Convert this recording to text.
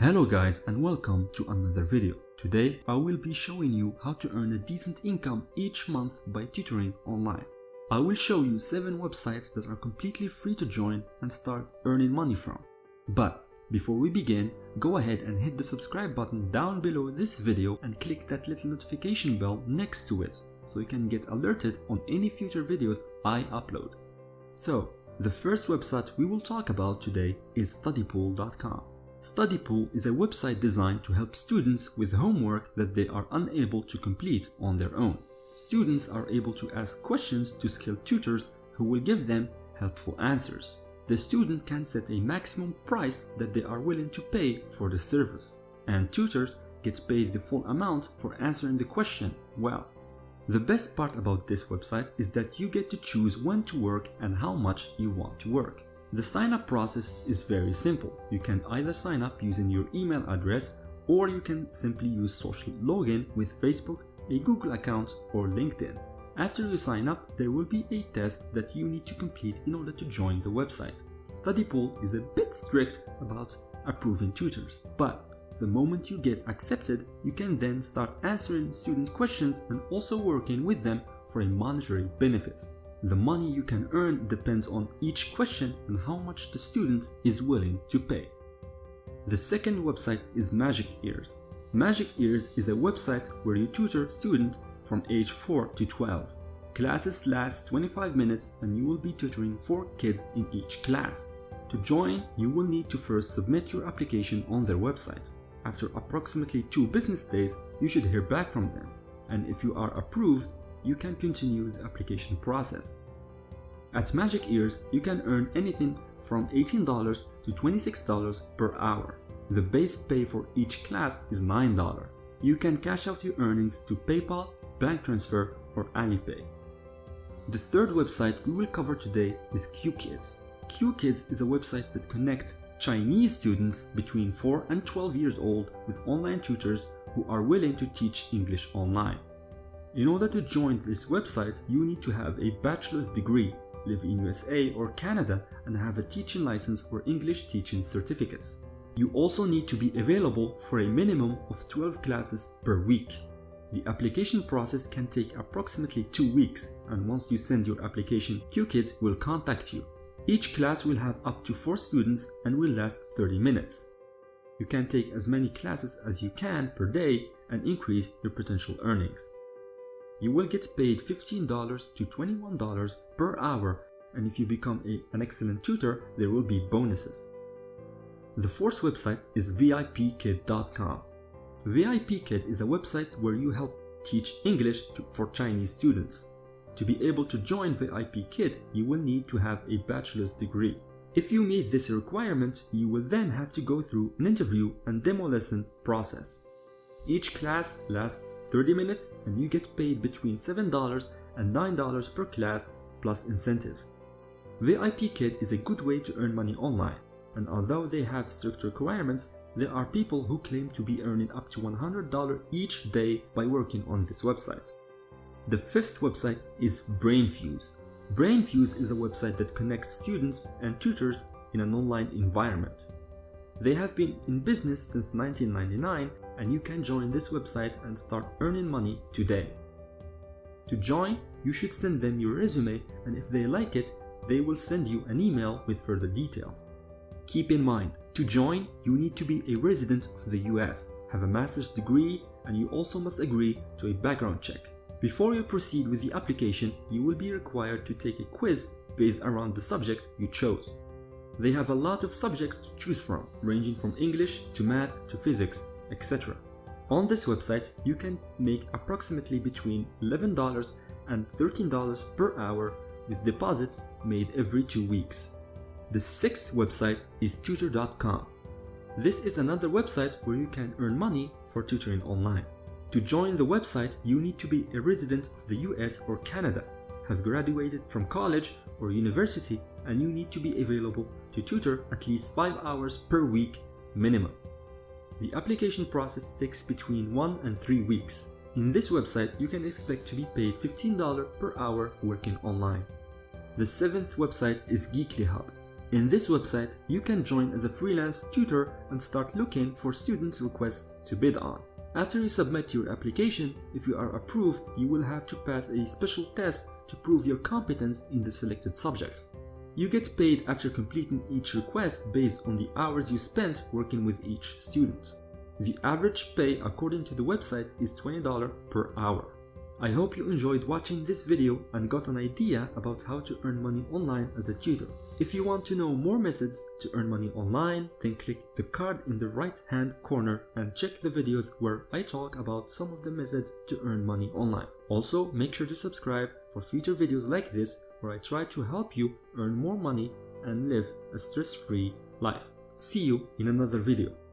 Hello guys and welcome to another video. Today I will be showing you how to earn a decent income each month by tutoring online. I will show you 7 websites that are completely free to join and start earning money from. But before we begin, go ahead and hit the subscribe button down below this video and click that little notification bell next to it so you can get alerted on any future videos I upload. So, the first website we will talk about today is studypool.com. Studypool is a website designed to help students with homework that they are unable to complete on their own. Students are able to ask questions to skilled tutors who will give them helpful answers. The student can set a maximum price that they are willing to pay for the service, and tutors get paid the full amount for answering the question well. The best part about this website is that you get to choose when to work and how much you want to work. The sign-up process is very simple. You can either sign up using your email address, or you can simply use social login with Facebook, a Google account, or LinkedIn. After you sign up, there will be a test that you need to complete in order to join the website. Studypool is a bit strict about approving tutors, but the moment you get accepted, you can then start answering student questions and also working with them for a monetary benefit. The money you can earn depends on each question and how much the student is willing to pay. The second website is Magic Ears. Magic Ears is a website where you tutor students from age 4 to 12. Classes last 25 minutes and you will be tutoring 4 kids in each class. To join, you will need to first submit your application on their website. After approximately 2 business days, you should hear back from them. And if you are approved, you can continue the application process. At Magic Ears, you can earn anything from $18 to $26 per hour. The base pay for each class is $9. You can cash out your earnings to PayPal, bank transfer, or Alipay. The third website we will cover today is QKids. QKids is a website that connects Chinese students between 4 and 12 years old with online tutors who are willing to teach English online. In order to join this website, you need to have a bachelor's degree, live in USA or Canada, and have a teaching license or English teaching certificates. You also need to be available for a minimum of 12 classes per week. The application process can take approximately 2 weeks, and once you send your application, QKids will contact you. Each class will have up to 4 students and will last 30 minutes. You can take as many classes as you can per day and increase your potential earnings. You will get paid $15 to $21 per hour, and if you become an excellent tutor, there will be bonuses. The fourth website is VIPKid.com. VIPKid is a website where you help teach English for Chinese students. To be able to join VIPKid, you will need to have a bachelor's degree. If you meet this requirement, you will then have to go through an interview and demo lesson process. Each class lasts 30 minutes and you get paid between $7 and $9 per class plus incentives. VIPKid is a good way to earn money online, and although they have strict requirements, there are people who claim to be earning up to $100 each day by working on this website. The fifth website is Brainfuse. Brainfuse is a website that connects students and tutors in an online environment. They have been in business since 1999, and you can join this website and start earning money today. To join, you should send them your resume, and if they like it, they will send you an email with further details. Keep in mind, to join, you need to be a resident of the US, have a master's degree, and you also must agree to a background check. Before you proceed with the application, you will be required to take a quiz based around the subject you chose. They have a lot of subjects to choose from, ranging from English to math to physics, etc. On this website, you can make approximately between $11 and $13 per hour with deposits made every 2 weeks. The sixth website is Tutor.com. This is another website where you can earn money for tutoring online. To join the website, you need to be a resident of the US or Canada, have graduated from college or university, and you need to be available to tutor at least 5 hours per week minimum. The application process takes between 1 and 3 weeks. In this website, you can expect to be paid $15 per hour working online. The seventh website is Geekly Hub. In this website, you can join as a freelance tutor and start looking for student requests to bid on. After you submit your application, if you are approved, you will have to pass a special test to prove your competence in the selected subject. You get paid after completing each request based on the hours you spent working with each student. The average pay according to the website is $20 per hour. I hope you enjoyed watching this video and got an idea about how to earn money online as a tutor. If you want to know more methods to earn money online, then click the card in the right hand corner and check the videos where I talk about some of the methods to earn money online. Also, make sure to subscribe for future videos like this where I try to help you earn more money and live a stress-free life. See you in another video.